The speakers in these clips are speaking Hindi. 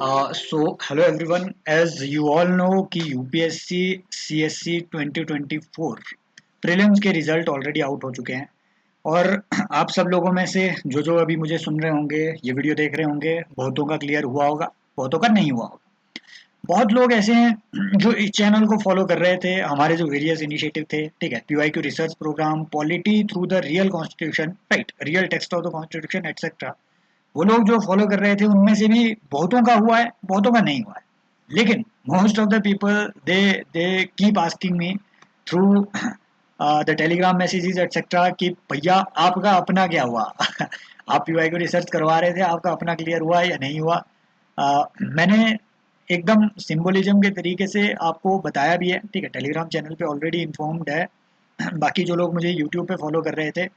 Hello everyone. As you all know कि यूपीएससी सीएससी 2024 प्रीलिम्स के रिजल्ट ऑलरेडी आउट हो चुके हैं और आप सब लोगों में से जो अभी मुझे सुन रहे होंगे, ये वीडियो देख रहे होंगे, बहुतों का क्लियर हुआ होगा, बहुतों का नहीं हुआ होगा। बहुत लोग ऐसे हैं जो इस चैनल को फॉलो कर रहे थे, हमारे जो वेरियस इनिशिएटिव थे, ठीक है, PYQ research program, polity through the real constitution, right, real text of the constitution etcetera. वो लोग जो फॉलो कर रहे थे उनमें से भी बहुतों का हुआ है, बहुतों का नहीं हुआ है। लेकिन most of the people they keep asking me through the Telegram messages etcetera कि भैया आपका अपना क्या हुआ। आप पीवाई को रिसर्च करवा रहे थे, आपका अपना क्लियर हुआ या नहीं हुआ। मैंने एकदम सिंबोलिज्म के तरीके से आपको बताया भी है, ठीक है, टेलीग्राम चैनल पे ऑलरेडी इन्फॉर्म्ड है। बाकी जो लोग मुझे यूट्यूब पे फॉलो कर रहे थे,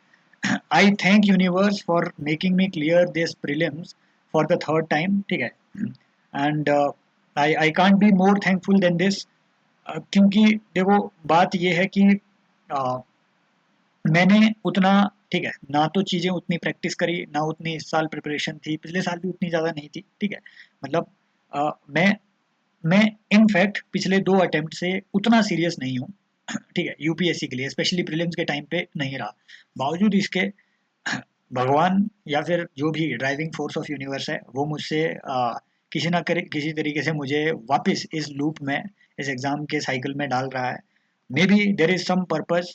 I thank universe for making me clear this prelims for the third time, ठीक है। And I can't be more thankful than this, क्योंकि देखो बात ये है कि uh, मैंने उतना, ठीक है, ना तो चीज़ें उतनी प्रैक्टिस करी, ना उतनी इस साल प्रिपरेशन थी, पिछले साल भी उतनी ज़्यादा नहीं थी, ठीक है। मतलब मैं इनफैक्ट पिछले 2 अटेम्प्ट से उतना सीरियस नहीं हूँ, ठीक है, यूपीएससी के लिए, स्पेशली प्रीलिम्स के टाइम पे नहीं रहा। बावजूद इसके भगवान या फिर जो भी ड्राइविंग फोर्स ऑफ यूनिवर्स है वो मुझसे किसी ना करे किसी तरीके से मुझे वापस इस लूप में, इस एग्जाम के साइकिल में डाल रहा है। May be there is some purpose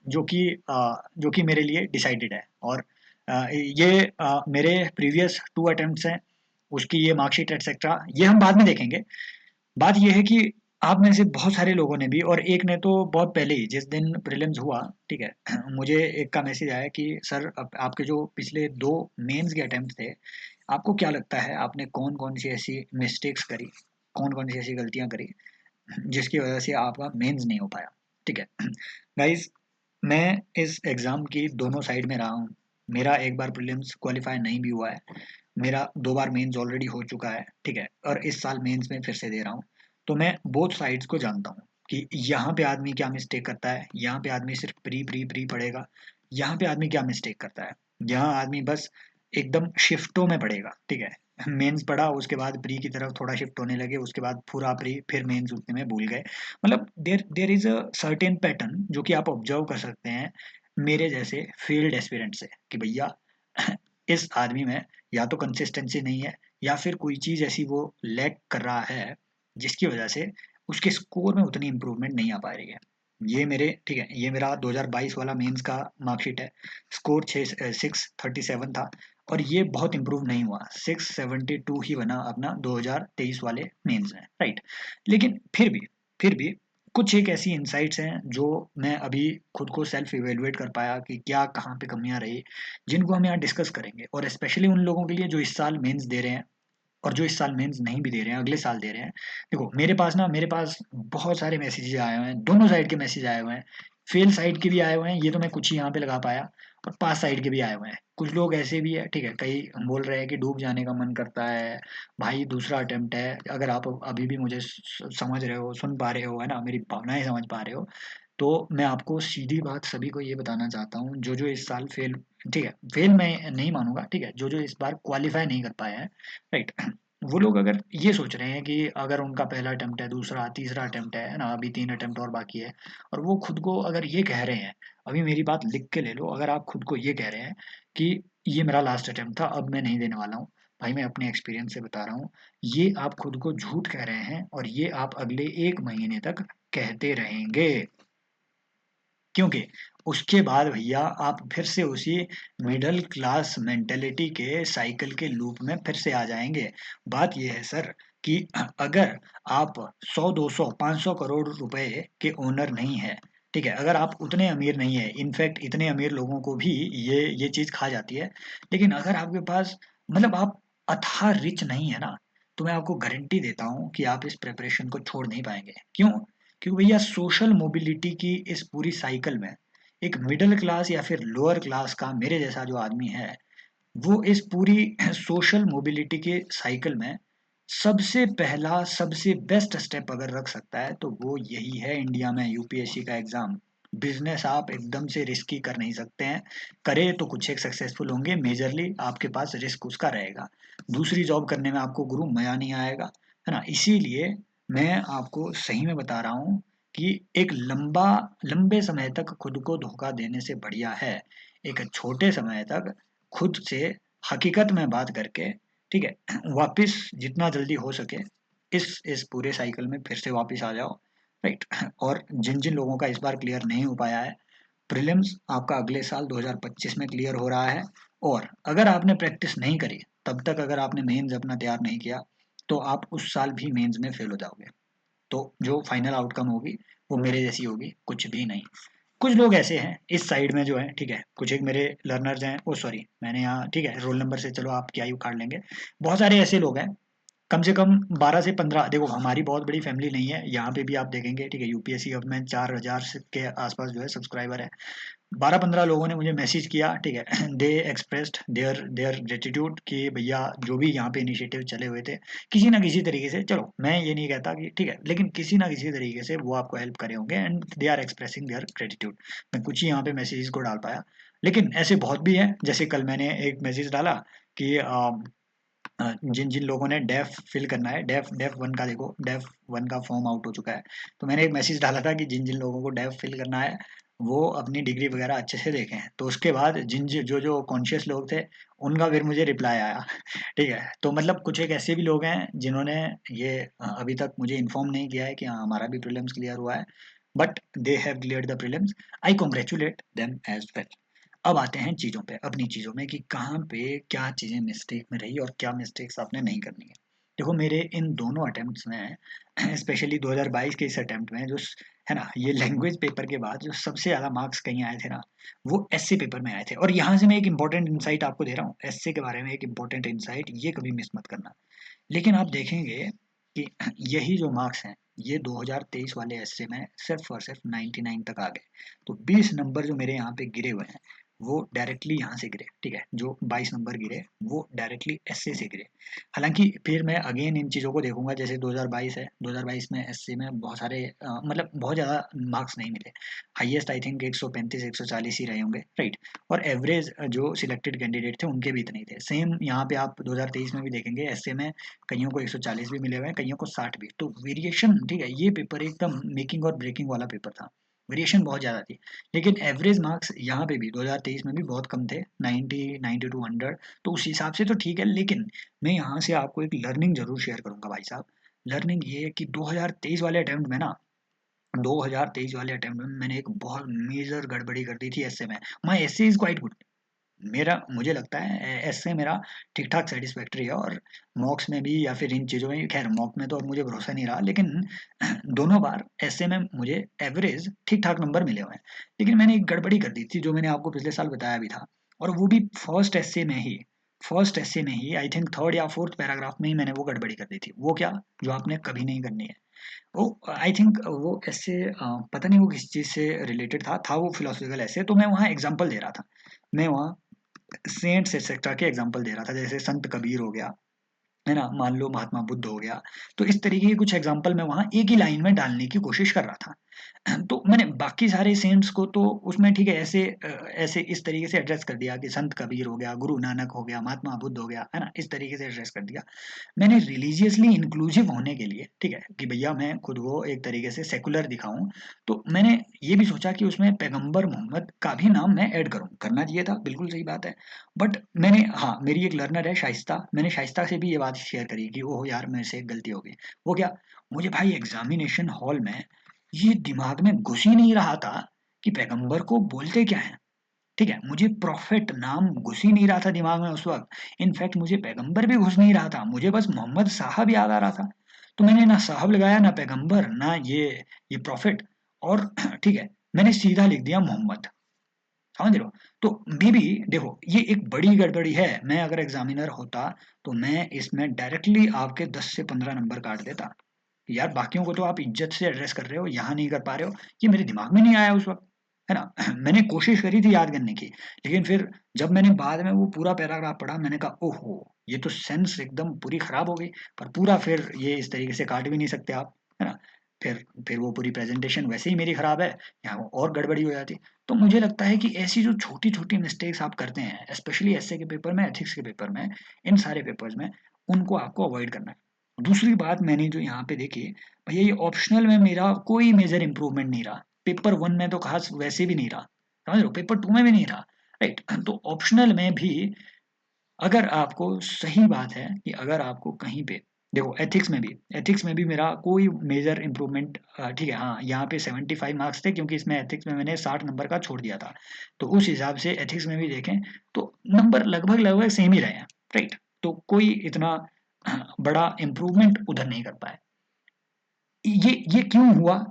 जो कि जो कि मेरे लिए डिसाइडेड है। और ये मेरे प्रीवियस 2 अटेम्प्ट्स हैं, उसकी ये मार्कशीट एटसेट्रा ये हम बाद में देखेंगे। बात ये है कि आप में से बहुत सारे लोगों ने भी, और एक ने तो बहुत पहले ही जिस दिन प्रीलिम्स हुआ, ठीक है, मुझे एक का मैसेज आया कि सर आपके जो पिछले 2 मेंस के अटेम्प्ट थे, आपको क्या लगता है आपने कौन कौन सी ऐसी मिस्टेक्स करी, कौन कौन सी ऐसी गलतियां करी जिसकी वजह से आपका मेंस नहीं हो पाया, ठीक है। गाइस, मैं इस एग्ज़ाम की दोनों साइड में रहा हूँ। मेरा एक बार प्रीलिम्स क्वालिफाई नहीं भी हुआ है, मेरा 2 बार मेंस ऑलरेडी हो चुका है, ठीक है, और इस साल मेंस में फिर से दे रहा हूँ। तो मैं बोथ साइड्स को जानता हूँ कि यहाँ पे आदमी क्या मिस्टेक करता है, यहाँ पे आदमी सिर्फ प्री पढ़ेगा, यहाँ पे आदमी क्या मिस्टेक करता है, यहाँ आदमी बस एकदम शिफ्टों में पढ़ेगा, ठीक है। मेंस पढ़ा, उसके बाद प्री की तरफ थोड़ा शिफ्ट होने लगे, उसके बाद पूरा प्री, फिर मेंस उतने में भूल गए। मतलब there is a certain pattern जो कि आप ऑब्जर्व कर सकते हैं मेरे जैसे फील्ड एस्पिरेंट से, कि भैया इस आदमी में या तो कंसिस्टेंसी नहीं है, या फिर कोई चीज़ ऐसी वो लैक कर रहा है जिसकी वजह से उसके स्कोर में उतनी इम्प्रूवमेंट नहीं आ पा रही है। ये मेरे, ठीक है, ये मेरा 2022 वाला मेंस का मार्कशीट है। स्कोर 637 था और ये बहुत इम्प्रूव नहीं हुआ, 672 ही बना अपना 2023 वाले मेंस में, राइट। लेकिन फिर भी कुछ एक ऐसी इंसाइट्स हैं जो मैं अभी खुद को सेल्फ इवेलुएट कर पाया कि क्या कहाँ पे कमियां रही, जिनको हम यहाँ डिस्कस करेंगे। और स्पेशली उन लोगों के लिए जो इस साल मेंस दे रहे हैं और जो इस साल मेंस नहीं भी दे रहे हैं, अगले साल दे रहे हैं। देखो मेरे पास बहुत सारे मैसेजेस आए हुए हैं, दोनों साइड के मैसेज आए हुए हैं। फेल साइड के भी आए हुए हैं, ये तो मैं कुछ ही यहाँ पे लगा पाया, और पास साइड के भी आए हुए हैं। कुछ लोग ऐसे भी है, ठीक है, कई बोल रहे हैं कि डूब जाने का मन करता है। भाई दूसरा अटेम्प्ट है, अगर आप अभी भी मुझे समझ रहे हो, सुन पा रहे हो, है ना, मेरी भावनाएं समझ पा रहे हो, तो मैं आपको सीधी बात सभी को ये बताना चाहता हूँ, जो इस साल फेल, ठीक है, फेल मैं नहीं मानूंगा, ठीक है, जो इस बार क्वालिफाई नहीं कर पाए हैं, राइट, वो लोग अगर ये सोच रहे हैं कि अगर उनका पहला अटेम्प्ट है, दूसरा तीसरा अटेम्प्ट है ना, अभी 3 अटेम्प्ट और बाकी है, और वो खुद को अगर ये कह रहे हैं, अभी मेरी बात लिख के ले लो, अगर आप खुद को ये कह रहे हैं कि ये मेरा लास्ट अटेम्प्ट था, अब मैं नहीं देने वाला हूँ, भाई मैं अपने एक्सपीरियंस से बता रहा हूँ, ये आप खुद को झूठ कह रहे हैं, और ये आप अगले 1 महीने तक कहते रहेंगे। क्योंकि उसके बाद भैया आप फिर से उसी मिडिल क्लास मेंटेलिटी के साइकिल के लूप में फिर से आ जाएंगे। बात यह है सर कि अगर आप 100 200 500 करोड़ रुपए के ओनर नहीं है, ठीक है, अगर आप उतने अमीर नहीं है, इनफैक्ट इतने अमीर लोगों को भी ये चीज खा जाती है, लेकिन अगर आपके पास, मतलब आप अथाह रिच नहीं है ना, तो मैं आपको गारंटी देता हूँ कि आप इस प्रिपरेशन को छोड़ नहीं पाएंगे। क्यों? क्योंकि भैया सोशल मोबिलिटी की इस पूरी साइकिल में एक मिडिल क्लास या फिर लोअर क्लास का मेरे जैसा जो आदमी है, वो इस पूरी सोशल मोबिलिटी के साइकिल में सबसे पहला, सबसे बेस्ट स्टेप अगर रख सकता है तो वो यही है इंडिया में यूपीएससी का एग्जाम। बिजनेस आप एकदम से रिस्की कर नहीं सकते हैं। करे तो कुछ एक सक्सेसफुल होंगे, मेजरली आपके पास रिस्क उसका रहेगा। दूसरी जॉब करने में आपको गुरु मजा नहीं आएगा, है ना। इसीलिए मैं आपको सही में बता रहा हूँ कि एक लंबे समय तक खुद को धोखा देने से बढ़िया है एक छोटे समय तक खुद से हकीकत में बात करके, ठीक है, वापस जितना जल्दी हो सके इस पूरे साइकिल में फिर से वापस आ जाओ, राइट। और जिन जिन लोगों का इस बार क्लियर नहीं हो पाया है, प्रीलिम्स आपका अगले साल 2025 में क्लियर हो रहा है। और अगर आपने प्रैक्टिस नहीं करी तब तक, अगर आपने मेंस अपना तैयार नहीं किया, तो आप उस साल भी मेंस में फेल हो जाओगे। तो जो फाइनल आउटकम होगी वो मेरे जैसी होगी, कुछ भी नहीं। कुछ लोग ऐसे हैं इस साइड में जो है, ठीक है, कुछ एक मेरे लर्नर्स हैं, ओ सॉरी मैंने यहाँ, ठीक है, रोल नंबर से चलो आप क्या ही उखाड़ लेंगे। बहुत सारे ऐसे लोग हैं, कम से कम 12 से 15, देखो हमारी बहुत बड़ी फैमिली नहीं है, यहाँ पे भी आप देखेंगे, ठीक है, यूपीएससी अब में 4,000 के आसपास जो है सब्सक्राइबर है। 12-15 लोगों ने मुझे मैसेज किया, ठीक है, दे एक्सप्रेस्ड देयर ग्रेटिट्यूड कि भैया जो भी यहाँ पे इनिशिएटिव चले हुए थे, किसी ना किसी तरीके से, चलो मैं ये नहीं कहता कि ठीक है, लेकिन किसी ना किसी तरीके से वो आपको हेल्प करे होंगे and they are expressing their gratitude. मैं कुछ ही यहाँ पे मैसेजेस को डाल पाया, लेकिन ऐसे बहुत भी हैं, जैसे कल मैंने एक मैसेज डाला कि जिन जिन लोगों ने डेफ फिल करना है, डेफ डेफ वन का, देखो डेफ वन का फॉर्म आउट हो चुका है। तो मैंने एक मैसेज डाला था कि जिन जिन लोगों को डेफ फिल करना है वो अपनी डिग्री वगैरह अच्छे से देखें। तो उसके बाद जो जो कॉन्शियस लोग थे उनका फिर मुझे रिप्लाई आया। ठीक है, तो मतलब कुछ एक ऐसे भी लोग हैं जिन्होंने ये अभी तक मुझे इन्फॉर्म नहीं किया है कि हाँ हमारा भी प्रीलिम्स क्लियर हुआ है, but they have cleared the prelims. I congratulate them as well. अब आते हैं चीज़ों पे, अपनी चीज़ों में, कि कहाँ पे क्या चीज़ें मिस्टेक में रही और क्या मिस्टेक्स आपने नहीं करनी है। देखो मेरे इन दोनों अटेम्प्ट्स में, स्पेशली 2022 के इस अटेम्प्ट में, जो है ना, ये लैंग्वेज पेपर के बाद जो सबसे ज़्यादा मार्क्स कहीं आए थे ना, वो एसए पेपर में आए थे। और यहाँ से मैं एक इंपॉर्टेंट इंसाइट आपको दे रहा हूँ, एसए के बारे में एक इंपॉर्टेंट इंसाइट, ये कभी मिस मत करना। लेकिन आप देखेंगे कि यही जो मार्क्स हैं, ये 2023 वाले एसए में सिर्फ और सिर्फ 99 तक आ गए। तो 20 नंबर जो मेरे यहाँ पे गिरे हुए हैं वो डायरेक्टली यहाँ से गिरे, ठीक है, जो 22 नंबर गिरे वो डायरेक्टली एसए से गिरे। हालांकि फिर मैं अगेन इन चीज़ों को देखूंगा, जैसे 2022 है, 2022 में एसए में बहुत सारे मतलब बहुत ज़्यादा मार्क्स नहीं मिले। हाईएस्ट आई थिंक 135 140 ही रहे होंगे, राइट। और एवरेज जो सिलेक्टेड कैंडिडेट थे उनके भी इतने ही थे। सेम यहाँ पे आप 2023 में भी देखेंगे, एसए में कईयों को 140 भी मिले हुए हैं, कईयों को 60 भी। तो वेरिएशन, ठीक है, ये पेपर एकदम मेकिंग और ब्रेकिंग वाला पेपर था, वेरिएशन बहुत ज़्यादा थी। लेकिन एवरेज मार्क्स यहाँ पे भी 2023 में भी बहुत कम थे, 90 90 टू 100। तो उस हिसाब से तो ठीक है, लेकिन मैं यहाँ से आपको एक लर्निंग जरूर शेयर करूंगा भाई साहब। लर्निंग ये है कि 2023 वाले अटेम्प्ट में ना, 2023 वाले अटेम्प्ट में मैंने एक बहुत मेजर गड़बड़ी कर दी थी एसए में। माई एसए इज क्वाइट गुड, मेरा मुझे लगता है ऐसे मेरा ठीक ठाक सेटिस्फैक्ट्री है। और मॉक्स में भी या फिर इन चीज़ों में, खैर मॉक में तो अब मुझे भरोसा नहीं रहा, लेकिन दोनों बार ऐसे में मुझे एवरेज ठीक ठाक नंबर मिले हुए हैं। लेकिन मैंने एक गड़बड़ी कर दी थी जो मैंने आपको पिछले साल बताया भी था, और वो भी फर्स्ट ऐसे में ही आई थिंक थर्ड या फोर्थ पैराग्राफ में ही मैंने वो गड़बड़ी कर दी थी। वो क्या, जो आपने कभी नहीं करनी है। वो आई थिंक वो ऐसे पता नहीं वो किस चीज़ से रिलेटेड था वो फिलोसफिकल ऐसे। तो मैं वहाँ एग्जांपल दे रहा था, मैं वहाँ सेंट्स एक्सेट्रा के एग्जांपल दे रहा था, जैसे संत कबीर हो गया, है ना, मान लो महात्मा बुद्ध हो गया। तो इस तरीके के कुछ एग्जांपल मैं वहाँ एक ही लाइन में डालने की कोशिश कर रहा था। तो मैंने बाकी सारे सेंट्स को तो उसमें, ठीक है, ऐसे इस तरीके से एड्रेस कर दिया कि संत कबीर हो गया, गुरु नानक हो गया, महात्मा बुद्ध हो गया, है ना, इस तरीके से एड्रेस कर दिया। मैंने रिलीजियसली इंक्लूसिव होने के लिए, ठीक है, कि भैया मैं खुद को एक तरीके से सेकुलर दिखाऊं, तो मैंने ये भी सोचा कि उसमें पैगंबर मोहम्मद का भी नाम मैं ऐड करूं, करना चाहिए था, बिल्कुल सही बात है। बट मैंने, हाँ, मेरी एक लर्नर है शाइस्ता, मैंने शाइस्ता से भी ये बात शेयर करी कि ओह यार मेरे से एक गलती हो गई। वो क्या, मुझे भाई एग्जामिनेशन हॉल में ये दिमाग में घुस ही नहीं रहा था कि पैगंबर को बोलते क्या है। ठीक है, मुझे प्रॉफिट नाम घुस ही नहीं रहा था दिमाग में उस वक्त। इनफैक्ट मुझे पैगंबर भी घुस नहीं रहा था, मुझे बस मोहम्मद साहब याद आ रहा था। तो मैंने ना साहब लगाया, ना पैगंबर, ना ये प्रॉफिट, और ठीक है, मैंने सीधा लिख दिया मोहम्मद। समझ रहे हो? तो मे बी देखो ये एक बड़ी गड़बड़ी है। मैं अगर एग्जामिनर होता तो मैं इसमें डायरेक्टली आपके 10 से 15 नंबर काट देता। यार बाकियों को तो आप इज्जत से एड्रेस कर रहे हो, यहाँ नहीं कर पा रहे हो, ये मेरे दिमाग में नहीं आया उस वक्त, है ना। मैंने कोशिश करी थी याद करने की, लेकिन फिर जब मैंने बाद में वो पूरा पैराग्राफ पढ़ा, मैंने कहा ओहो, ये तो सेंस एकदम पूरी खराब हो गई। पर पूरा फिर ये इस तरीके से काट भी नहीं सकते आप, है ना। फिर वो पूरी प्रेजेंटेशन वैसे ही मेरी खराब है, यहाँ और गड़बड़ी हो जाती है। तो मुझे लगता है कि ऐसी जो छोटी छोटी मिस्टेक्स आप करते हैं, स्पेशली एसए के पेपर में, एथिक्स के पेपर में, इन सारे पेपर्स में, उनको आपको अवॉइड करना है। दूसरी बात मैंने जो यहाँ पे देखी, भैया ये ऑप्शनल में मेरा कोई मेजर इंप्रूवमेंट नहीं रहा, पेपर 1 में तो खास वैसे भी नहीं रहा, समझ रहे हो, पेपर 2 में भी नहीं रहा, राइट। तो ऑप्शनल में भी अगर आपको, सही बात है कि अगर आपको कहीं पे, देखो एथिक्स में भी मेरा कोई मेजर इंप्रूवमेंट, ठीक है, हाँ यहाँ पे 75 मार्क्स थे, क्योंकि इसमें एथिक्स में मैंने 60 नंबर का छोड़ दिया था, तो उस हिसाब से एथिक्स में भी देखें तो नंबर लगभग लगभग सेम ही रहे हैं, राइट। तो कोई इतना बड़ा इम्प्रूवमेंट उधर नहीं कर पाए। ये क्यों हुआ,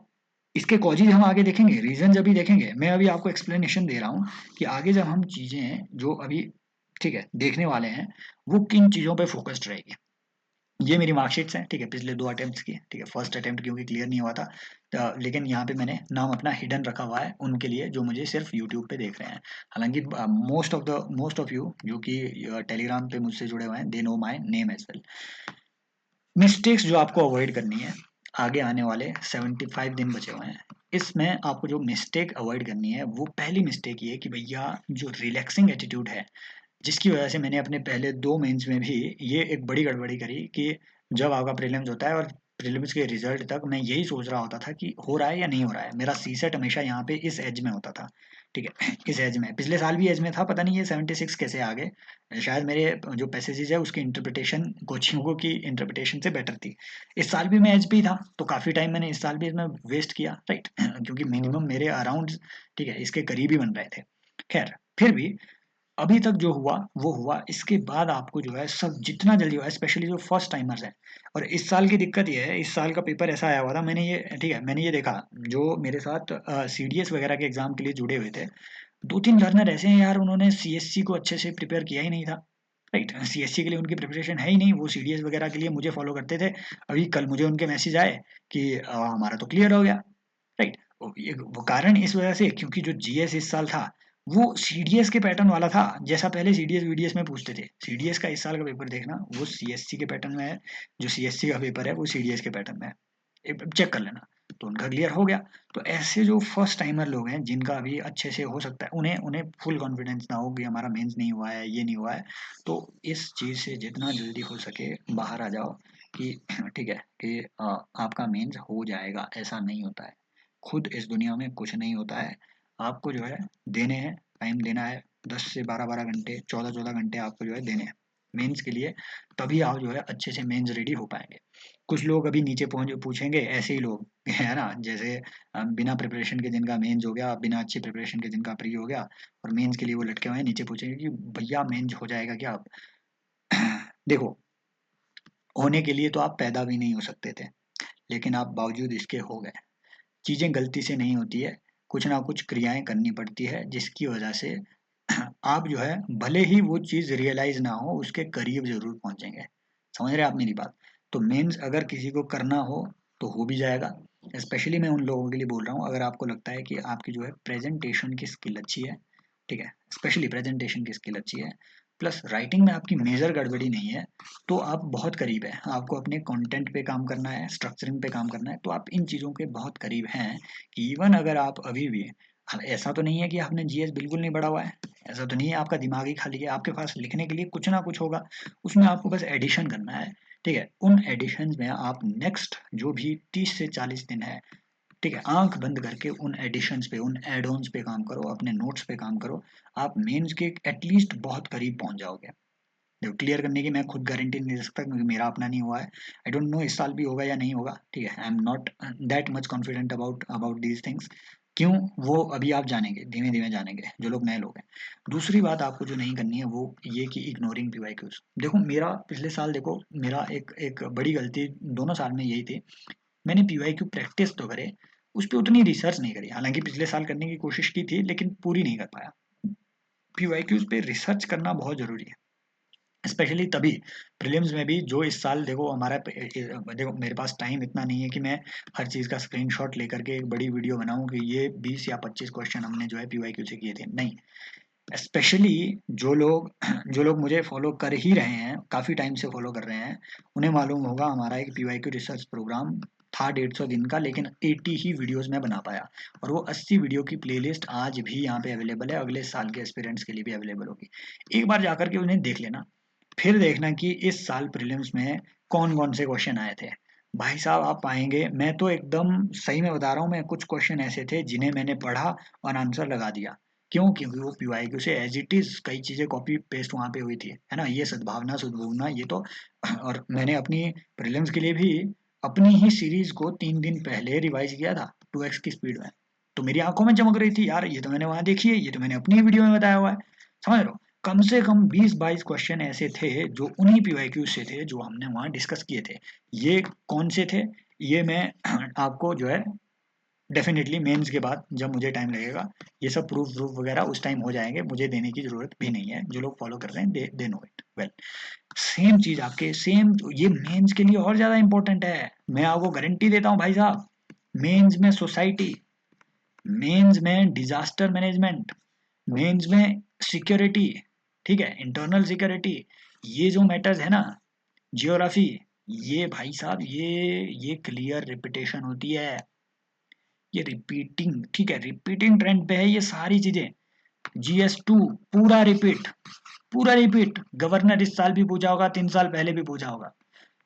इसके कॉजेज हम आगे देखेंगे, रीजन अभी देखेंगे, मैं अभी आपको एक्सप्लेनेशन दे रहा हूँ कि आगे जब हम चीजें जो अभी, ठीक है, देखने वाले हैं, वो किन चीजों पे फोकस्ड रहेगी। ये मेरी मार्कशीट्स हैं, ठीक है, पिछले 2 अटेम्प्ट्स की, ठीक है, फर्स्ट अटेम्प्ट क्योंकि क्लियर नहीं हुआ था, लेकिन यहाँ पे मैंने नाम अपना हिडन रखा हुआ है उनके लिए जो मुझे सिर्फ यूट्यूब पे देख रहे हैं। हालांकि मोस्ट ऑफ यू जो कि टेलीग्राम पे मुझसे जुड़े हुए हैं, they know my name as well. Mistakes जो आपको अवॉइड करनी है, आगे आने वाले 75 दिन बचे हुए हैं, इसमें आपको जो मिस्टेक अवॉइड करनी है, वो पहली मिस्टेक ये है कि भैया जो रिलैक्सिंग एटीट्यूड है, जिसकी वजह से मैंने अपने पहले 2 मेंस में भी ये एक बड़ी गड़बड़ी करी कि जब आपका प्रीलिम्स होता है और प्रीलिम्स के रिजल्ट तक मैं यही सोच रहा होता था कि हो रहा है या नहीं हो रहा है। मेरा सीसेट हमेशा यहाँ पे इस एज में होता था, ठीक है, इस एज में, पिछले साल भी एज में था, पता नहीं ये 76 कैसे आ गए, शायद मेरे जो पैसेजेस है उसकी इंटरप्रिटेशन कोचिंगों की इंटरप्रिटेशन से बेटर थी। इस साल भी मैं एज पे ही था, तो काफ़ी टाइम मैंने इस साल भी इसमें वेस्ट किया, राइट, क्योंकि मिनिमम मेरे अराउंड, ठीक है, इसके करीब ही बन रहे थे। खैर, फिर भी अभी तक जो हुआ वो हुआ, इसके बाद आपको जो है सब जितना जल्दी हुआ, स्पेशली जो फर्स्ट टाइमर्स हैं। और इस साल की दिक्कत ये है, इस साल का पेपर ऐसा आया हुआ था, मैंने ये, ठीक है, मैंने ये देखा, जो मेरे साथ सीडीएस वगैरह के एग्जाम के लिए जुड़े हुए थे, 2-3 लर्नर ऐसे हैं यार, उन्होंने सीएससी को अच्छे से प्रिपेयर किया ही नहीं था, राइट। सीएससी के लिए उनकी प्रिपरेशन है ही नहीं, वो सीडीएस वगैरह के लिए मुझे फॉलो करते थे। अभी कल मुझे उनके मैसेज आए कि हमारा तो क्लियर हो गया, राइट। वो कारण इस वजह से, क्योंकि जो जीएस इस साल था वो सीडीएस के पैटर्न वाला था, जैसा पहले सीडीएस वीडीएस में पूछते थे। सीडीएस का इस साल का पेपर देखना, वो सीएससी के पैटर्न में है, जो सीएससी का पेपर है वो सीडीएस के पैटर्न में है, चेक कर लेना। तो उनका क्लियर हो गया। तो ऐसे जो फर्स्ट टाइमर लोग हैं, जिनका अभी अच्छे से हो सकता है, उन्हें उन्हें फुल कॉन्फिडेंस ना हो कि हमारा मेंस नहीं हुआ है, ये नहीं हुआ है, तो इस चीज़ से जितना जल्दी हो सके बाहर आ जाओ कि ठीक है, कि आपका मेंस हो जाएगा, ऐसा नहीं होता है। खुद इस दुनिया में कुछ नहीं होता है, आपको जो है देने हैं, टाइम देना है, 10 से 12-12 घंटे, 14-14 घंटे आपको जो है देने हैं मेंस के लिए, तभी आप जो है अच्छे से मेंस रेडी हो पाएंगे। कुछ लोग अभी नीचे पहुंच पूछेंगे, ऐसे ही लोग है ना, जैसे बिना प्रिपरेशन के जिनका मेंस हो गया, बिना अच्छी प्रिपरेशन के जिनका प्री हो गया, और मेंस के लिए वो लटके हुए हैं, नीचे पूछेंगे कि भैया मेंस हो जाएगा क्या अब? देखो, होने के लिए तो आप पैदा भी नहीं हो सकते थे, लेकिन आप बावजूद इसके हो गए। चीज़ें गलती से नहीं होती है, कुछ ना कुछ क्रियाएं करनी पड़ती है, जिसकी वजह से आप जो है, भले ही वो चीज़ रियलाइज ना हो, उसके करीब जरूर पहुंचेंगे। समझ रहे हैं आप मेरी बात? तो मेंस अगर किसी को करना हो तो हो भी जाएगा। स्पेशली मैं उन लोगों के लिए बोल रहा हूँ, अगर आपको लगता है कि आपकी जो है प्रेजेंटेशन की स्किल अच्छी है, ठीक है, स्पेशली प्रेजेंटेशन की स्किल अच्छी है, प्लस राइटिंग में आपकी मेजर गड़बड़ी नहीं है, तो आप बहुत करीब है। आपको अपने कंटेंट पे काम करना है, स्ट्रक्चरिंग पे काम करना है, तो आप इन चीज़ों के बहुत करीब हैं कि इवन अगर आप अभी भी, ऐसा तो नहीं है कि आपने जीएस बिल्कुल नहीं पढ़ा हुआ है, ऐसा तो नहीं है आपका दिमाग ही खाली है, आपके पास लिखने के लिए कुछ ना कुछ होगा, उसमें आपको बस एडिशन करना है, ठीक है। उन एडिशन में आप नेक्स्ट जो भी 30 से 40 दिन है, ठीक है, आंख बंद करके उन एडिशंस पे, उन एड ऑन्स पे काम करो, अपने नोट्स पे काम करो, आप मेंस के एटलीस्ट बहुत करीब पहुंच जाओगे। देखो, क्लियर करने की मैं खुद गारंटी नहीं दे सकता, क्योंकि मेरा अपना नहीं हुआ है, आई डोंट नो इस साल भी होगा या नहीं होगा, ठीक है, I am not that much confident about about these things. क्यों? वो अभी आप जानेंगे, धीमे धीमे जानेंगे, जो लोग नए लोग हैं। दूसरी बात आपको जो नहीं करनी है वो ये कि इग्नोरिंग पीवाईक्यूज। देखो, मेरा पिछले साल, देखो मेरा एक एक बड़ी गलती दोनों साल में यही थी, मैंने पीवाईक्यू प्रैक्टिस तो करे, उस पर उतनी रिसर्च नहीं करी, हालांकि पिछले साल करने की कोशिश की थी लेकिन पूरी नहीं कर पाया। पीवाईक्यूज पे रिसर्च करना बहुत जरूरी है, स्पेशली तभी प्रीलिम्स में भी, जो इस साल देखो हमारा देखो मेरे पास टाइम इतना नहीं है कि मैं हर चीज़ का स्क्रीनशॉट लेकर के एक बड़ी वीडियो बनाऊं कि ये 20 या 25 क्वेश्चन हमने जो है पीवाईक्यू से किए थे, नहीं। स्पेशली जो लोग मुझे फॉलो कर ही रहे हैं, काफ़ी टाइम से फॉलो कर रहे हैं, उन्हें मालूम होगा हमारा एक पीवाईक्यू रिसर्च प्रोग्राम था 150 दिन का, लेकिन 80 ही वीडियोस में बना पाया, और वो 80 वीडियो की प्लेलिस्ट आज भी यहाँ पे अवेलेबल है, अगले साल के एस्पिरेंट्स के लिए भी अवेलेबल होगी। एक बार जाकर के उन्हें देख लेना, फिर देखना कि इस साल प्रीलिम्स में कौन कौन से क्वेश्चन आए थे। भाई साहब आप पाएंगे, मैं तो एकदम सही में बता रहा हूँ, मैं कुछ क्वेश्चन ऐसे थे जिन्हें मैंने पढ़ा और आंसर लगा दिया। क्यों? क्योंकि वो पीवाईक्यू से एज इट इज कई चीजें कॉपी पेस्ट वहां पे हुई थी, है ना, ये सद्भावना सद्भावना ये तो। और मैंने अपनी प्रीलिम्स के लिए भी अपनी ही सीरीज को 3 दिन पहले रिवाइज किया था 2x की स्पीड में। तो मेरी आंखों में चमक रही थी यार, ये तो मैंने वहां देखी है, ये तो मैंने अपनी वीडियो में बताया हुआ है। समझ रहे हो? कम से कम 20-22 क्वेश्चन ऐसे थे जो उन्हीं पीवाईक्यू से थे जो हमने वहां डिस्कस किए थे। ये कौन से थे, ये मैं आपको जो है डेफिनेटली मेंस के बाद जब मुझे टाइम लगेगा, ये सब प्रूफ प्रूफ वगैरह उस टाइम हो जाएंगे, मुझे देने की जरूरत भी नहीं है। जो लोग फॉलो कर रहे हैं they no it well. Same चीज आपके सेम, ये मेंस के लिए और ज्यादा इंपॉर्टेंट है, मैं आपको गारंटी देता हूँ भाई साहब। मेंस में सोसाइटी, मेंस में डिजास्टर मैनेजमेंट, मेंस में सिक्योरिटी, ठीक है, इंटरनल सिक्योरिटी, ये जो मैटर्स है ना, जियोग्राफी, ये भाई साहब ये क्लियर रिपीटेशन होती है, ये रिपीटिंग, ठीक है, रिपीटिंग ट्रेंड पे है ये सारी चीजें। GS2 पूरा रिपीट, पूरा रिपीट, गवर्नर इस साल भी पूछा होगा, 3 साल पहले भी पूछा होगा,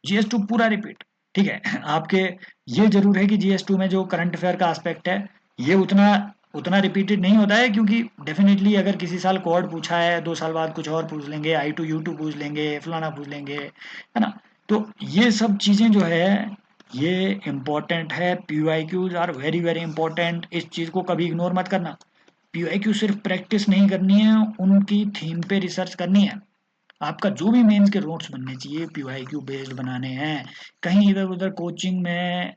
GS2 पूरा रिपीट, ठीक है। आपके ये जरूर है कि GS2 में जो करंट अफेयर का एस्पेक्ट है, ये उतना उतना रिपीटेड नहीं होता है, क्योंकि डेफिनेटली अगर किसी साल कोड पूछा है, 2 साल बाद कुछ और पूछ लेंगे, I2U2 पूछ लेंगे, फलाना पूछ लेंगे, है ना। तो ये सब चीजें जो है ये इम्पोर्टेंट है, PYQs are very very important, इस चीज को कभी इग्नोर मत करना। PYQ सिर्फ प्रैक्टिस नहीं करनी है, उनकी थीम पे रिसर्च करनी है। आपका जो भी मेंस के नोट्स बनने चाहिए PYQ बेस्ड बनाने हैं, कहीं इधर उधर कोचिंग में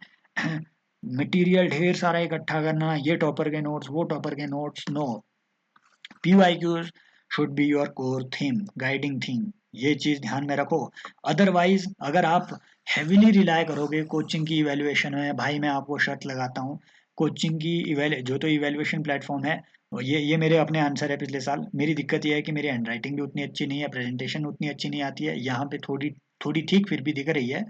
मटेरियल ढेर सारा इकट्ठा करना, ये टॉपर के नोट्स वो टॉपर के notes, no. PYQs should be your core theme, guiding theme, ये चीज ध्यान में रखो। अदरवाइज अगर आप हेविली रिलाय करोगे कोचिंग की इवेल्युएशन में, भाई मैं आपको शर्त लगाता हूँ, कोचिंग की जो तो इवेल्युएशन प्लेटफॉर्म है, ये मेरे अपने आंसर है पिछले साल। मेरी दिक्कत ये है कि मेरी हैंड राइटिंग भी उतनी अच्छी नहीं है, प्रेजेंटेशन उतनी अच्छी नहीं आती है, यहाँ पे थोड़ी थोड़ी ठीक फिर भी दिख रही है,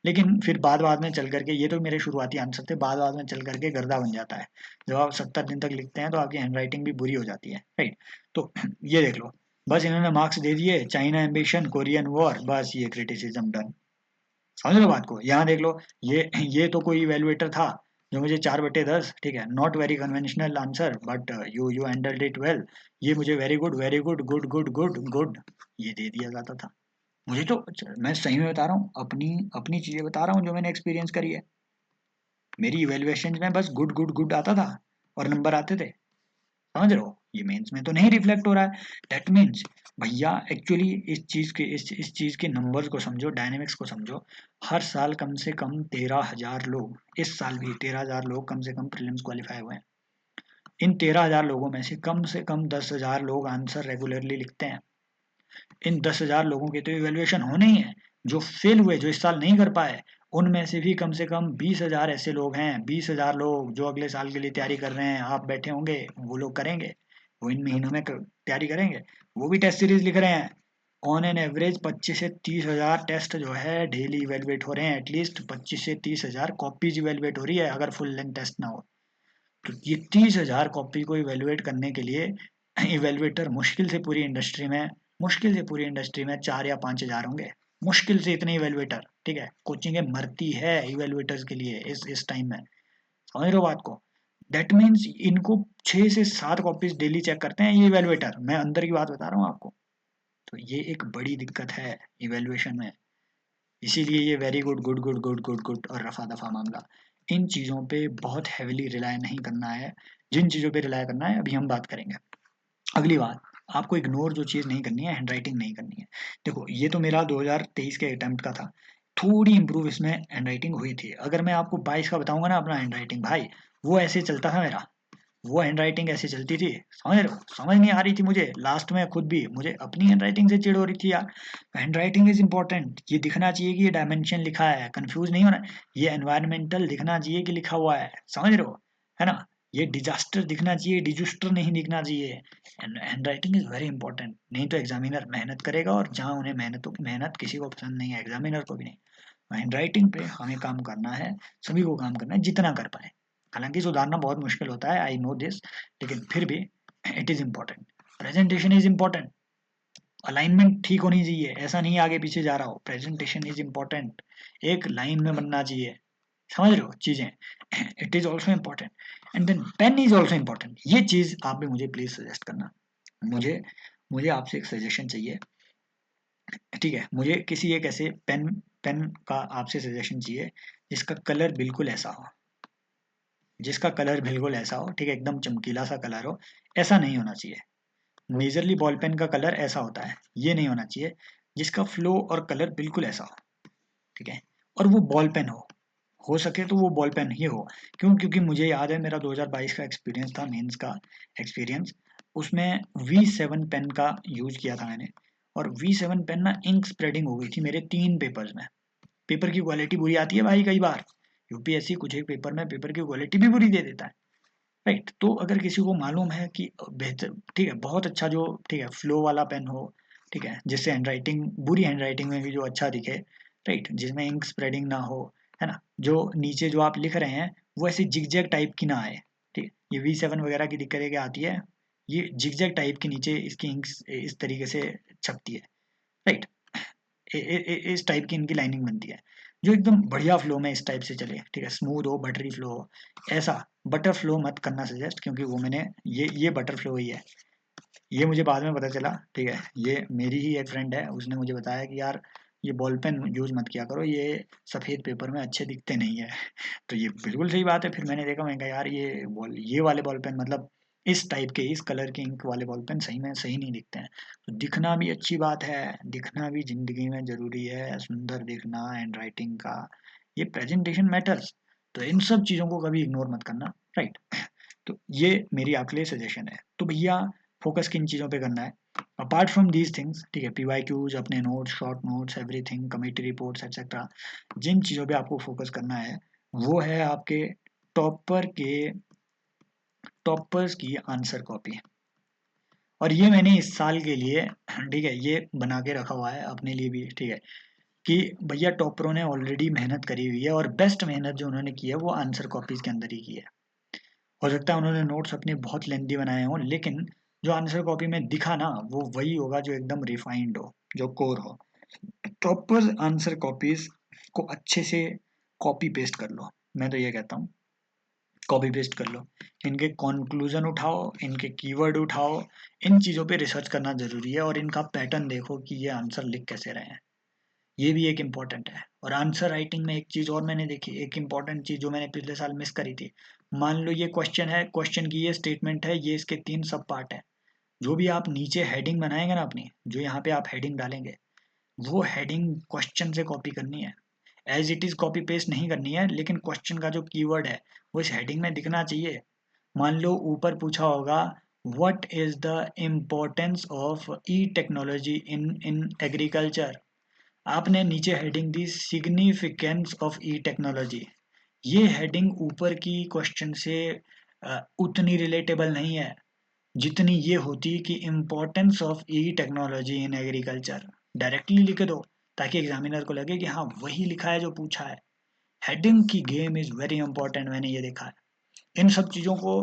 लेकिन फिर बाद बाद में चल करके, ये तो मेरे शुरुआती आंसर थे, बाद बाद में चल करके गर्दा बन जाता है। जब आप 70 दिन तक लिखते हैं तो आपकी हैंड राइटिंग भी बुरी हो जाती है, राइट। तो ये देख लो, बस इन्होंने मार्क्स दे दिए, चाइना एम्बिशन, कोरियन वॉर, बस ये क्रिटिसिज्म डन। समझ लो बात को, यहाँ देख लो, ये तो कोई इवेलुएटर था जो मुझे 4/10, ठीक है, not very conventional answer but you handled it well, ये मुझे very good very good good good good good ये दे दिया जाता था। मुझे तो, मैं सही में बता रहा हूँ, अपनी अपनी चीजें बता रहा हूँ जो मैंने एक्सपीरियंस करी है। मेरी इवेल्युएशन में बस गुड गुड गुड आता था और नंबर आते थे। समझ रहे हो? ये मेंस में तो नहीं रिफ्लेक्ट हो रहा है। दैट मीन्स भैया एक्चुअली इस चीज के नंबर्स को समझो, डायनेमिक्स को समझो। हर साल कम से कम 13,000 लोग, इस साल भी 13,000 लोग कम से कम प्रीलिम्स क्वालिफाई हुए हैं। इन 13,000 लोगों में से कम 10,000 लोग आंसर रेगुलरली लिखते हैं। इन 10,000 लोगों के तो इवेल्युएशन होने ही है। जो फेल हुए, जो इस साल नहीं कर पाए, उनमें से कम 20,000 ऐसे लोग हैं, 20,000 लोग जो अगले साल के लिए तैयारी कर रहे हैं। आप बैठे होंगे, वो लोग करेंगे, वो इन महीनों में तैयारी करेंगे, वो भी टेस्ट सीरीज लिख रहे हैं। ऑन एन एवरेज 25 से 30,000 टेस्ट जो है डेली इवेलुएट हो रहे हैं, एटलीस्ट 25 से 30,000 कॉपीज इवेलुएट हो रही है, अगर फुल लेंथ टेस्ट ना हो तो। ये 30,000 कॉपी को इवेलुएट करने के लिए इवेलुएटर मुश्किल से पूरी इंडस्ट्री में 4 या 5 हजार होंगे, मुश्किल से इतने इवेलुएटर, ठीक है। कोचिंग मरती है इवेलुएटर्स के लिए इस टाइम में। समझ रहे हो बात को? दैट मीन्स इनको 6 से 7 कॉपीज डेली चेक करते हैं ये इवेलुएटर, मैं अंदर की बात बता रहा हूँ आपको। तो ये एक बड़ी दिक्कत है इवेलुएशन में, इसीलिए ये very good good good good good good और रफा दफा मामला। इन चीज़ों पे बहुत हैविली रिलाय नहीं करना है, जिन चीज़ों पे रिलाय करना है अभी हम बात करेंगे। अगली बात, आपको इग्नोर जो चीज़ नहीं करनी है, हैंड राइटिंग नहीं करनी है। देखो ये तो मेरा 2023 के अटेम्प्ट का था, थोड़ी इंप्रूव इसमें हैंड राइटिंग हुई थी। अगर मैं आपको 22 का बताऊंगा ना अपना हैंड राइटिंग, भाई वो ऐसे चलता था मेरा, वो हैंड राइटिंग ऐसे चलती थी, समझ रहे हो, समझ नहीं आ रही थी मुझे, लास्ट में खुद भी मुझे अपनी हैंड राइटिंग से चिढ़ हो रही थी यार। हैंड राइटिंग इज इंपॉर्टेंट, ये दिखना चाहिए कि ये डायमेंशन लिखा है, कंफ्यूज नहीं होना, ये एनवायरमेंटल दिखना चाहिए कि लिखा हुआ है, समझ रहे हो, है ना। ये डिजास्टर दिखना चाहिए, डिजुस्टर नहीं दिखना चाहिए। Hand writing is very important, नहीं तो एग्जामिनर मेहनत करेगा, और जहाँ उन्हें मेहनत किसी को पसंद नहीं है, एग्जामिनर को भी नहीं। हैंड राइटिंग पे हमें काम करना है, सभी को काम करना है जितना कर पाए। हालांकि सुधारना बहुत मुश्किल होता है, आई नो दिस, लेकिन फिर भी it is important. Presentation is important, alignment ठीक होनी चाहिए, ऐसा नहीं आगे पीछे जा रहा हो। प्रेजेंटेशन इज इम्पोर्टेंट, एक लाइन में बनना चाहिए, समझ रहे हो चीजें। It is also important, and then pen is also important. ये चीज आप भी मुझे प्लीज सजेस्ट करना। मुझे मुझे आपसे एक सजेशन चाहिए, ठीक है। मुझे किसी एक ऐसे पेन पेन का आपसे सजेशन चाहिए जिसका कलर बिल्कुल ऐसा हो, जिसका कलर बिल्कुल ऐसा हो, ठीक है, एकदम चमकीला सा कलर हो। ऐसा नहीं होना चाहिए। मेजरली बॉल पेन का कलर ऐसा होता है, ये नहीं होना चाहिए। जिसका फ्लो और कलर बिल्कुल ऐसा हो, ठीक है, और वो बॉल पेन हो सके तो वो बॉल पेन ही हो। क्यों? क्योंकि मुझे याद है मेरा 2022 का एक्सपीरियंस था, मेंस का एक्सपीरियंस। उसमें V7 पेन का यूज किया था मैंने, और V7 पेन ना इंक स्प्रेडिंग हो गई थी मेरे 3 पेपर्स में। पेपर की क्वालिटी बुरी आती है भाई कई बार, यूपीएससी कुछ एक पेपर में पेपर की क्वालिटी भी बुरी दे देता है, राइट। तो अगर किसी को मालूम है कि बेहतर, ठीक है, बहुत अच्छा जो, ठीक है, फ्लो वाला पेन हो, ठीक है, जिससे हैंडराइटिंग, बुरी हैंडराइटिंग में भी जो अच्छा दिखे, राइट, जिसमें इंक स्प्रेडिंग ना हो, है ना, जो नीचे जो आप लिख रहे हैं वो ऐसे जिगजैग टाइप की ना आए, ठीक है। ये V7 वगैरह की दिक्कत है क्या आती है, ये जिगजैग टाइप की नीचे इसकी इंक इस तरीके से छपती है, राइट। इस टाइप की इनकी लाइनिंग बनती है, जो एकदम बढ़िया फ्लो में इस टाइप से चले, ठीक है, स्मूथ हो, बटरी फ्लो हो। ऐसा बटर फ्लो मत करना सजेस्ट, क्योंकि वो मैंने, ये बटर फ्लो ही है। ये मुझे बाद में पता चला, ठीक है, ये मेरी ही एक फ्रेंड है, उसने मुझे बताया कि यार ये बॉल पेन यूज मत किया करो, ये सफ़ेद पेपर में अच्छे दिखते नहीं है। तो ये बिल्कुल सही बात है। फिर मैंने देखा, मैंने कहा यार ये वाले बॉल पेन, मतलब इस टाइप के, इस कलर के इंक वाले बॉल पेन सही में सही नहीं दिखते हैं। तो दिखना भी अच्छी बात है, दिखना भी जिंदगी में जरूरी है, सुंदर दिखना, हैंड राइटिंग का, ये प्रेजेंटेशन मैटर्स। तो इन सब चीज़ों को कभी इग्नोर मत करना, राइट। तो ये मेरी आपके लिए सजेशन है। तो भैया फोकस किन चीज़ों पे करना है अपार्ट फ्रॉम दीज थिंग्स, ठीक है, PYQs, अपने notes, short notes, everything, committee reports etcetera. जिन चीज़ों पे आपको फोकस करना है वो है आपके टॉपर के टॉपर्स की आंसर कॉपी। और ये मैंने इस साल के लिए, ठीक है, ये बना के रखा हुआ है अपने लिए भी, ठीक है, कि भैया टॉपरों ने ऑलरेडी मेहनत करी हुई है, और बेस्ट मेहनत जो उन्होंने की है वो आंसर कॉपीज के अंदर ही की है। हो सकता है उन्होंने नोट्स अपने बहुत लेंथी बनाए हों, लेकिन जो आंसर कॉपी में दिखा ना वो वही होगा जो एकदम रिफाइंड हो, जो कोर हो। प्रॉपर आंसर कॉपीज को अच्छे से कॉपी पेस्ट कर लो, मैं तो ये कहता हूँ कॉपी पेस्ट कर लो। इनके कंक्लूजन उठाओ, इनके कीवर्ड उठाओ, इन चीज़ों पे रिसर्च करना जरूरी है, और इनका पैटर्न देखो कि ये आंसर लिख कैसे रहे हैं। ये भी एक इम्पॉर्टेंट है। और आंसर राइटिंग में एक चीज़ और मैंने देखी, एक इम्पॉर्टेंट चीज़ जो मैंने पिछले साल मिस करी थी। मान लो ये क्वेश्चन है, क्वेश्चन की ये स्टेटमेंट है, ये इसके 3 सब पार्ट है। जो भी आप नीचे हेडिंग बनाएंगे ना अपनी, जो यहाँ पे आप हेडिंग डालेंगे, वो हेडिंग क्वेश्चन से कॉपी करनी है। As it is copy paste नहीं करनी है, लेकिन क्वेश्चन का जो कीवर्ड है वो इस हेडिंग में दिखना चाहिए। मान लो ऊपर पूछा होगा, what is the importance of E technology in in agriculture, आपने नीचे heading the significance of E technology. ये हेडिंग ऊपर की क्वेश्चन से उतनी रिलेटेबल नहीं है जितनी ये होती कि importance of E technology in agriculture. Directly लिख दो ताकि एग्जामिनर को लगे कि हाँ वही लिखा है जो पूछा है। हेडिंग की गेम इज वेरी इंपॉर्टेंट, मैंने ये देखा है। इन सब चीज़ों को,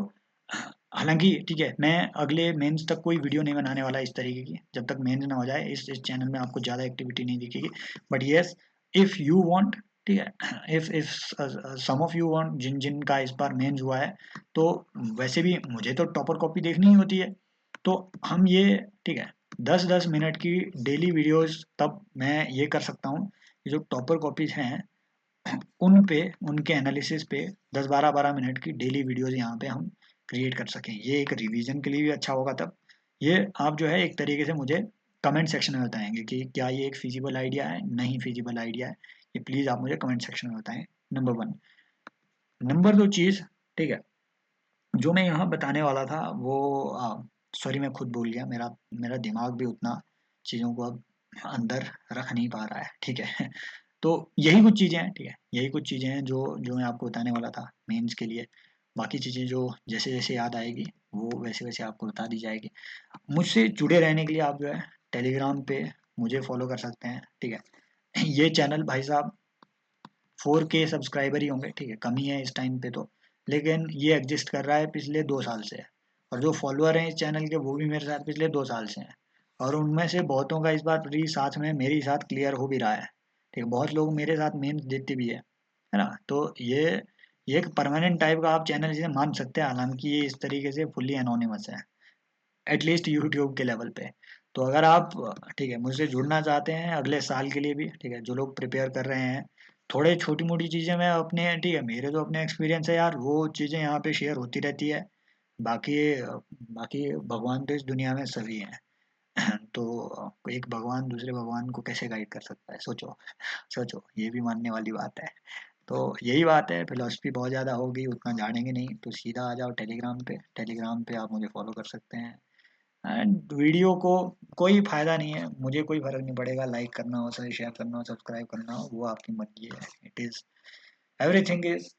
हालांकि ठीक है, मैं अगले मेंस तक कोई वीडियो नहीं बनाने वाला इस तरीके की, जब तक मेंस ना हो जाए इस चैनल में आपको ज़्यादा एक्टिविटी नहीं दिखेगी। But yes, if you want, ठीक है, if some of you want, जिन जिन का इस बार मेंस हुआ है, तो वैसे भी मुझे तो टॉपर कॉपी देखनी ही होती है। तो हम ये, ठीक है, 10-10 मिनट की डेली वीडियोस तब मैं ये कर सकता हूँ कि जो टॉपर कॉपीज हैं उन पे, उनके एनालिसिस पे 10-12 मिनट की डेली वीडियोस यहाँ पे हम क्रिएट कर सकें। ये एक रिवीजन के लिए भी अच्छा होगा। तब ये आप जो है एक तरीके से मुझे कमेंट सेक्शन में बताएंगे कि क्या ये एक फिजिबल आइडिया है, नहीं फिजिबल आइडिया है। ये प्लीज़ आप मुझे कमेंट सेक्शन में बताएं। नंबर 1। नंबर 2 चीज़, ठीक है, जो मैं यहाँ बताने वाला था वो, सॉरी मैं खुद भूल गया, मेरा मेरा दिमाग भी उतना चीज़ों को अब अंदर रख नहीं पा रहा है, ठीक है। तो यही कुछ चीज़ें हैं, ठीक है, यही कुछ चीज़ें हैं जो जो मैं आपको बताने वाला था मेंस के लिए। बाकी चीज़ें जो जैसे जैसे याद आएगी वो वैसे वैसे आपको बता दी जाएगी। मुझसे जुड़े रहने के लिए आप जो है टेलीग्राम पे मुझे फॉलो कर सकते हैं, ठीक है। ये चैनल भाई साहब 4K सब्सक्राइबर ही होंगे, ठीक है, कम ही है इस टाइम पे तो, लेकिन ये एग्जिस्ट कर रहा है पिछले 2 साल से। और जो फॉलोअर हैं इस चैनल के वो भी मेरे साथ पिछले 2 साल से हैं, और उनमें से बहुतों का इस बार भी साथ में मेरे साथ क्लियर हो भी रहा है, ठीक है, बहुत लोग मेरे साथ मेंस देते भी है ना। तो ये एक परमानेंट टाइप का आप चैनल जिसे मान सकते हैं, हालांकि ये इस तरीके से फुल्ली एनोनिमस है, एटलीस्ट यूट्यूब के लेवल पे। तो अगर आप, ठीक है, मुझसे जुड़ना चाहते हैं अगले साल के लिए भी, ठीक है, जो लोग प्रिपेयर कर रहे हैं, थोड़े छोटी मोटी चीज़ें मैं अपने, ठीक है, मेरे जो अपने एक्सपीरियंस है यार, वो चीज़ें यहाँ पे शेयर होती रहती है। बाकी बाकी भगवान तो इस दुनिया में सभी हैं। तो एक भगवान दूसरे भगवान को कैसे गाइड कर सकता है, सोचो। सोचो, ये भी मानने वाली बात है। तो यही बात है, फिलोसफी बहुत ज़्यादा होगी, उतना जानेंगे नहीं, तो सीधा आ जाओ टेलीग्राम पे। टेलीग्राम पे आप मुझे फॉलो कर सकते हैं। एंड वीडियो को कोई फायदा नहीं है, मुझे कोई फर्क नहीं पड़ेगा, लाइक करना हो, सही शेयर करना हो, सब्सक्राइब करना हो, वो आपकी मर्जी है। It is, everything is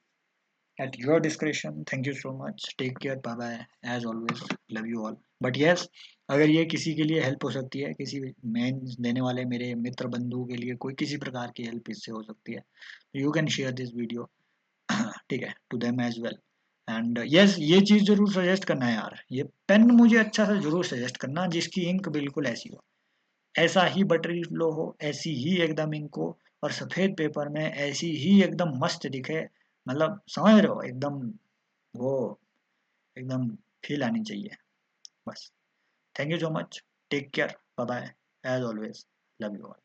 at your discretion. Thank you so much, take care, bye bye, as always, love you all. But yes, अगर ये किसी के लिए हेल्प हो सकती है, किसी मेन देने वाले मेरे मित्र बंधु के लिए कोई किसी प्रकार की हेल्प इससे हो सकती है, you can share this video, ठीक है, to them as well. And yes, ये चीज़ जरूर सजेस्ट करना है यार, ये पेन मुझे अच्छा सा जरूर सजेस्ट करना जिसकी इंक बिल्कुल ऐसी हो, ऐसा ही बटरी फ्लो हो, ऐसी ही एकदम इंक हो, और सफ़ेद पेपर में ऐसी ही एकदम मस्त दिखे, मतलब समझ रहे हो एकदम, वो एकदम फील आनी चाहिए, बस। Thank you so much, take care, bye bye, as always, love you all.